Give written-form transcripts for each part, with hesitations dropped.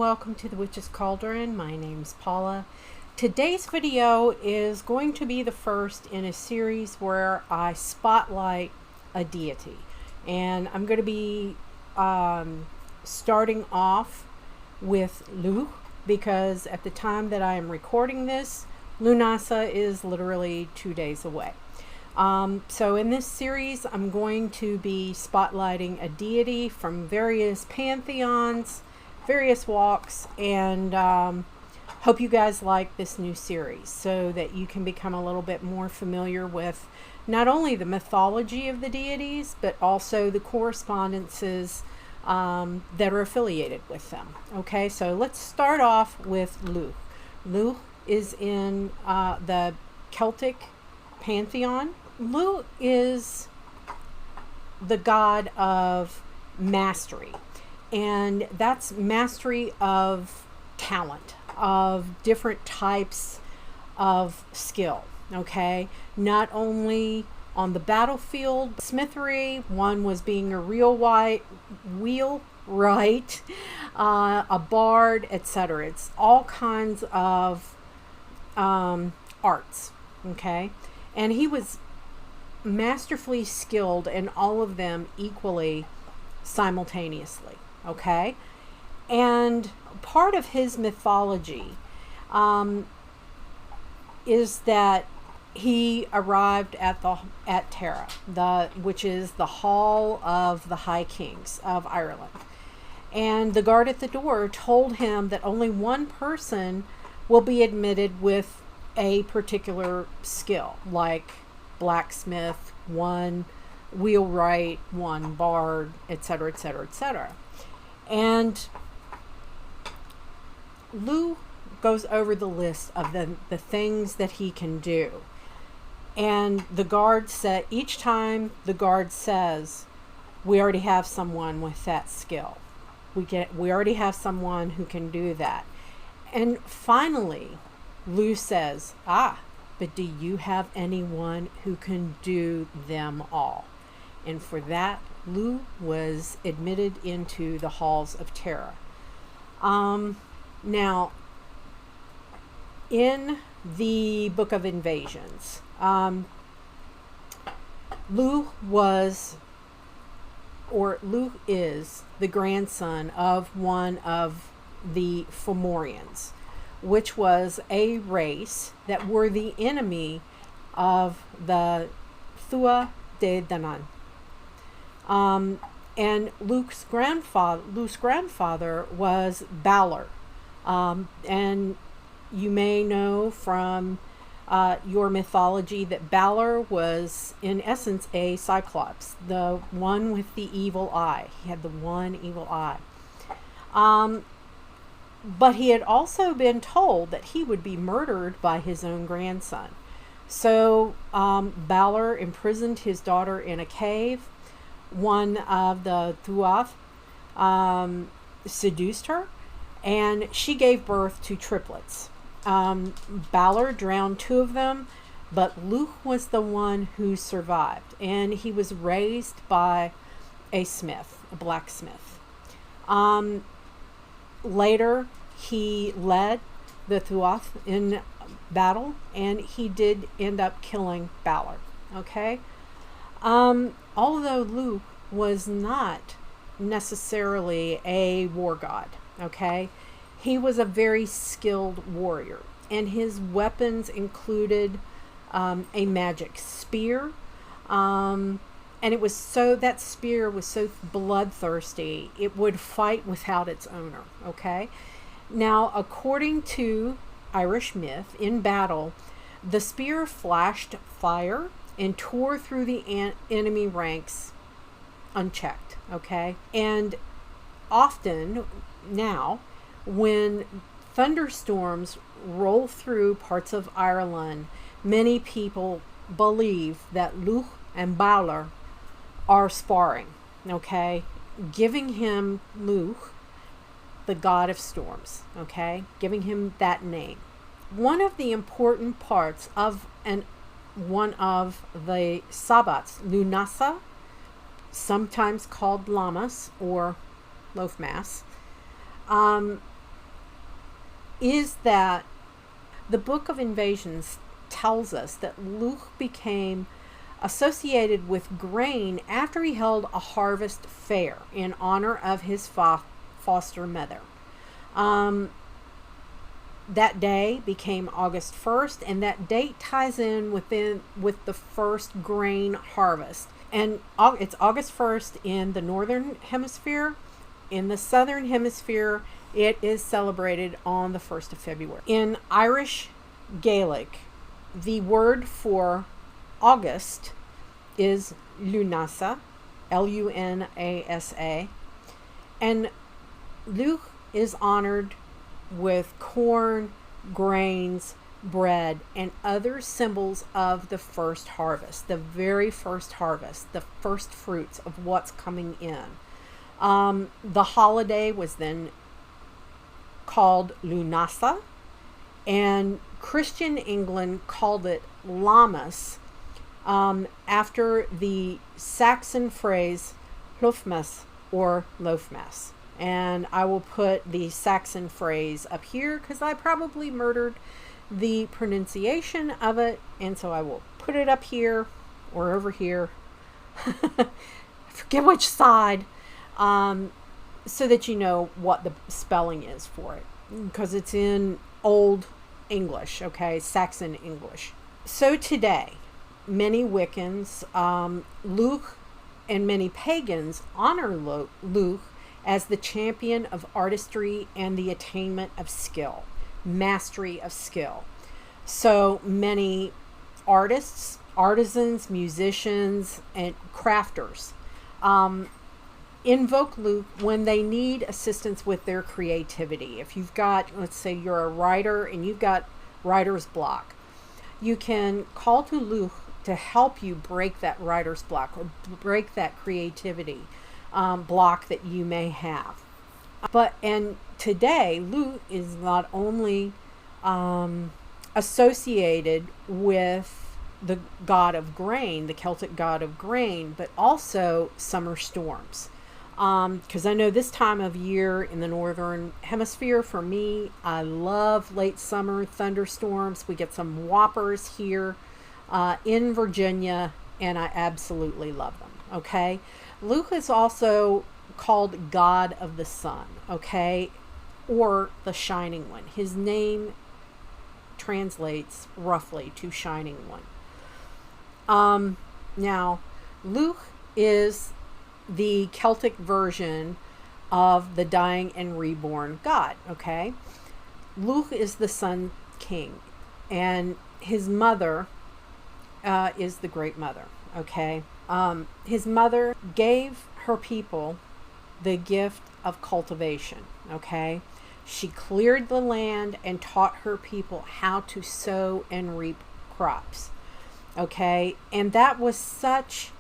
welcome to the Witch's Cauldron. My name's Paula. Today's video is going to be the first in a series where I spotlight a deity. And I'm going to be starting off with Lugh, because at the time that I am recording this, Lughnasadh is literally 2 days away. So in this series, I'm going to be spotlighting a deity from various pantheons, various walks, and hope you guys like this new series so that you can become a little bit more familiar with not only the mythology of the deities, but also the correspondences that are affiliated with them. Okay, so let's start off with Lugh. Lugh is in the Celtic pantheon. Lugh is the god of mastery, and that's mastery of talent, of different types of skill. Okay, not only on the battlefield, smithery, one was being a wheelwright, a bard, etc. It's all kinds of arts. Okay, and he was masterfully skilled in all of them equally simultaneously. Okay, and part of his mythology is that he arrived at Tara, which is the hall of the High Kings of Ireland, and the guard at the door told him that only one person will be admitted with a particular skill, like blacksmith, one wheelwright, one bard, etc., etc., etc. And Lugh goes over the list of the things that he can do. And the guard said, each time the guard says, we already have someone with that skill. We already have someone who can do that. And finally, Lugh says, but do you have anyone who can do them all? And for that, Lugh was admitted into the halls of Tara. Now, in the Book of Invasions, Lugh is the grandson of one of the Fomorians, which was a race that were the enemy of the Tuatha De Danann. And Lugh's grandfather was Balor. And you may know from your mythology that Balor was, in essence, a cyclops, the one with the evil eye. He had the one evil eye. But he had also been told that he would be murdered by his own grandson. So Balor imprisoned his daughter in a cave. One of the Tuatha seduced her, and she gave birth to triplets. Balor drowned 2 of them, but Lugh was the one who survived, and he was raised by a blacksmith. Later, he led the Tuatha in battle, and he did end up killing Balor. Okay? Although Lugh was not necessarily a war god, okay, he was a very skilled warrior, and his weapons included a magic spear, and that spear was so bloodthirsty it would fight without its owner. Okay, now according to Irish myth, in battle, the spear flashed fire and tore through the enemy ranks unchecked. Okay, and often now, when thunderstorms roll through parts of Ireland, many people believe that Lugh and Balor are sparring. Okay, giving him Lugh, the god of storms. Okay, giving him that name. One of the important parts of one of the sabbats, Lughnasadh, sometimes called Lammas or loaf mass, is that the Book of Invasions tells us that Lugh became associated with grain after he held a harvest fair in honor of his foster mother. That day became August 1st, and that date ties in with the first grain harvest. And it's August 1st in the northern hemisphere. In the southern hemisphere, it is celebrated on the 1st of February. In Irish Gaelic, the word for August is Lughnasadh, Lunasa, and Lugh is honored with corn, grains, bread, and other symbols of the first harvest, the very first harvest, the first fruits of what's coming in. The holiday was then called Lughnasadh, and Christian England called it Lammas, after the Saxon phrase Hlofmas or Loafmas. And I will put the Saxon phrase up here because I probably murdered the pronunciation of it, and so I will put it up here or over here. I forget which side, so that you know what the spelling is for it, because it's in Old English, okay, Saxon English. So today, many Wiccans, Lugh, and many pagans honor Lugh as the champion of artistry and the attainment of skill, mastery of skill. So many artists, artisans, musicians, and crafters invoke Lugh when they need assistance with their creativity. If you've got, let's say you're a writer and you've got writer's block, you can call to Lugh to help you break that writer's block or break that creativity block that you may have. And today, Lugh is not only associated with the god of grain, the Celtic god of grain, but also summer storms. Because I know this time of year in the northern hemisphere, for me, I love late summer thunderstorms. We get some whoppers here in Virginia, and I absolutely love them. Okay, Lugh is also called God of the Sun, okay, or the Shining One. His name translates roughly to Shining One. Now, Lugh is the Celtic version of the dying and reborn God, okay? Lugh is the Sun King, and his mother is the Great Mother, okay? His mother gave her people the gift of cultivation, okay? She cleared the land and taught her people how to sow and reap crops, okay? And that was such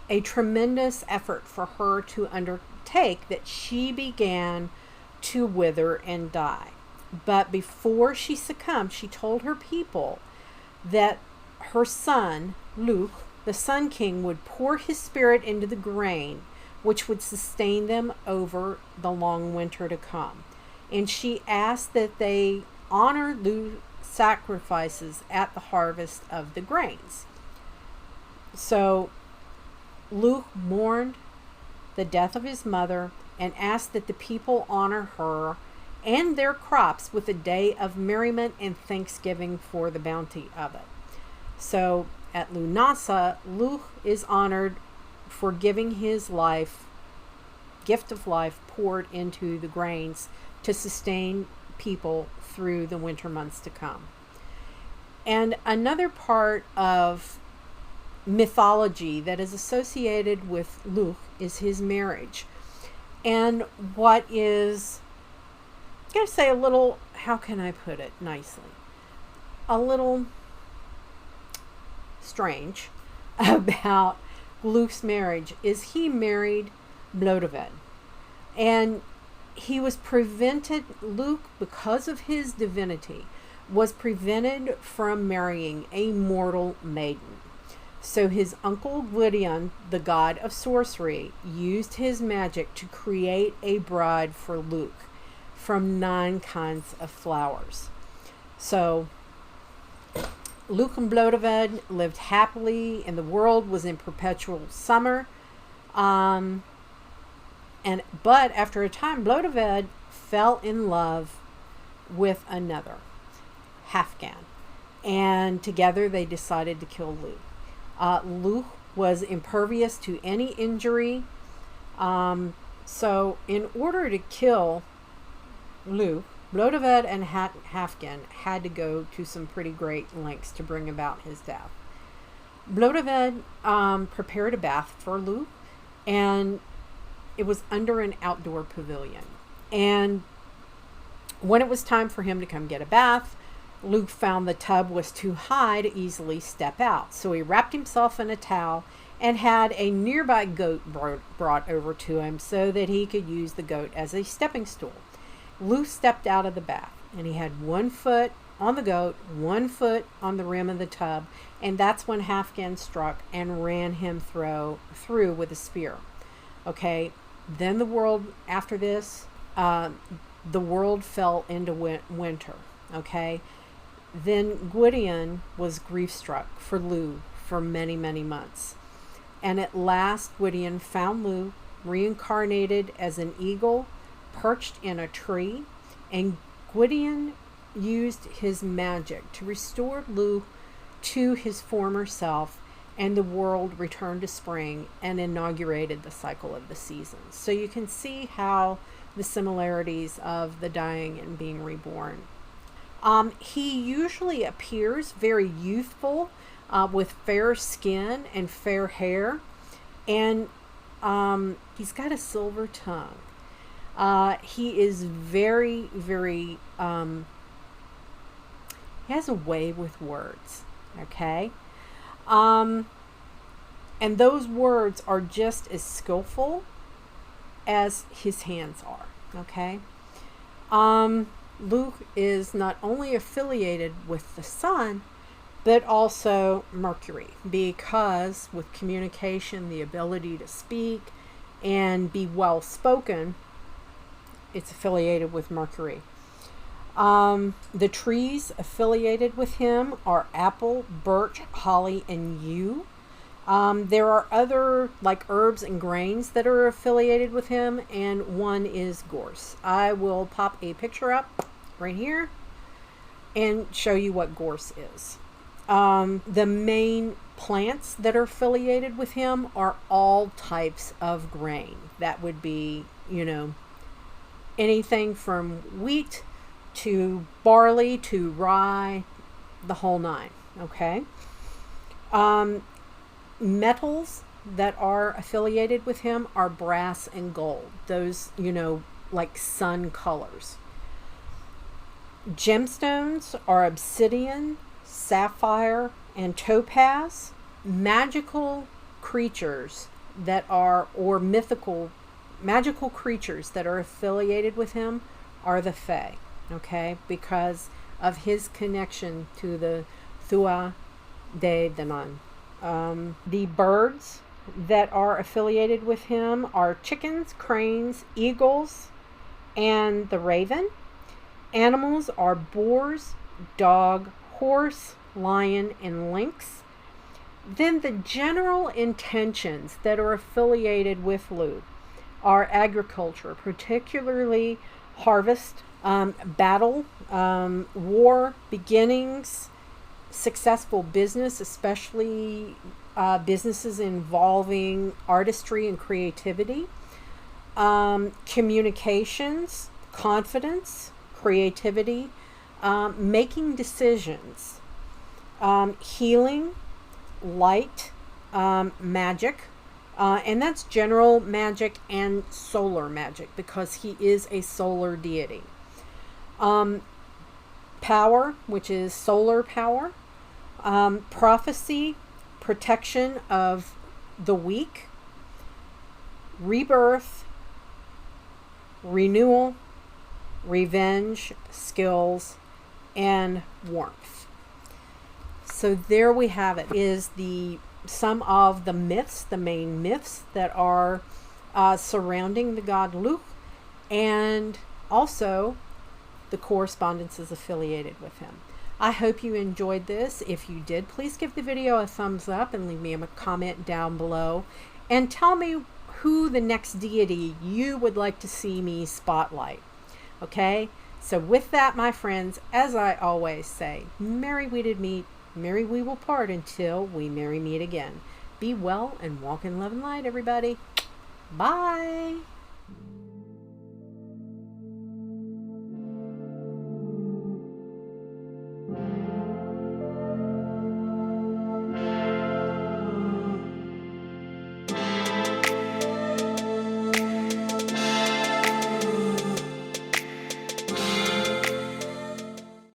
a tremendous effort for her to undertake that she began to wither and die. But before she succumbed, she told her people that her son, Lugh, the Sun King, would pour his spirit into the grain, which would sustain them over the long winter to come. And she asked that they honor Lugh's sacrifices at the harvest of the grains. So Lugh mourned the death of his mother and asked that the people honor her and their crops with a day of merriment and thanksgiving for the bounty of it. So at Lughnasadh, Lugh is honored for giving his life, gift of life, poured into the grains to sustain people through the winter months to come. And another part of mythology that is associated with Lugh is his marriage. And what is, I'm going to say a little, how can I put it nicely? A little strange about Lugh's marriage is he married Blodeuwedd. And he was prevented, Lugh, because of his divinity, was prevented from marrying a mortal maiden. So his uncle Gwydion, the god of sorcery, used his magic to create a bride for Lugh from 9 kinds of flowers. So Lughnasadh lived happily, and the world was in perpetual summer. But after a time, Lughnasadh fell in love with another, Halfdan, and together they decided to kill Lugh. Lugh was impervious to any injury, so in order to kill Lugh, Lughnasadh and Halfdan had to go to some pretty great lengths to bring about his death. Lughnasadh prepared a bath for Lugh, and it was under an outdoor pavilion. And when it was time for him to come get a bath, Lugh found the tub was too high to easily step out. So he wrapped himself in a towel and had a nearby goat brought over to him so that he could use the goat as a stepping stool. Lugh stepped out of the bath, and he had 1 foot on the goat, 1 foot on the rim of the tub, and that's when Halfdan struck and ran him through with a spear. Okay, then the world, after this, the world fell into winter. Okay, then Gwydion was grief-struck for Lugh for many, many months. And at last, Gwydion found Lugh reincarnated as an eagle perched in a tree, and Gwydion used his magic to restore Lugh to his former self, and the world returned to spring and inaugurated the cycle of the seasons. So you can see how the similarities of the dying and being reborn. He usually appears very youthful, with fair skin and fair hair, and he's got a silver tongue. He is very, very, he has a way with words, okay? And those words are just as skillful as his hands are, okay? Lugh is not only affiliated with the sun, but also Mercury, because with communication, the ability to speak and be well spoken, it's affiliated with Mercury. The trees affiliated with him are apple, birch, holly, and yew. There are other like herbs and grains that are affiliated with him, and one is gorse. I will pop a picture up right here and show you what gorse is. The main plants that are affiliated with him are all types of grain. That would be, anything from wheat to barley to rye, the whole nine, okay? Metals that are affiliated with him are brass and gold. Those, like sun colors. Gemstones are obsidian, sapphire, and topaz. Magical creatures that are, or magical creatures that are affiliated with him are the Fae, okay? Because of his connection to the Thua de Danann. The birds that are affiliated with him are chickens, cranes, eagles, and the raven. Animals are boars, dog, horse, lion, and lynx. Then the general intentions that are affiliated with Lugh are agriculture, particularly harvest, battle, war, beginnings, successful business, especially businesses involving artistry and creativity, communications, confidence, creativity, making decisions, healing, light, magic, and that's general magic and solar magic because he is a solar deity. Power, which is solar power, prophecy, protection of the weak, rebirth, renewal, revenge, skills, and warmth. So there we have it, is some of the myths, the main myths that are surrounding the god Lugh, and Also, the Correspondence is affiliated with him. I hope you enjoyed this. If you did, please give the video a thumbs up and leave me a comment down below. And tell me who the next deity you would like to see me spotlight. Okay? So with that, my friends, as I always say, merry we did meet, merry we will part until we merry meet again. Be well and walk in love and light, everybody. Bye.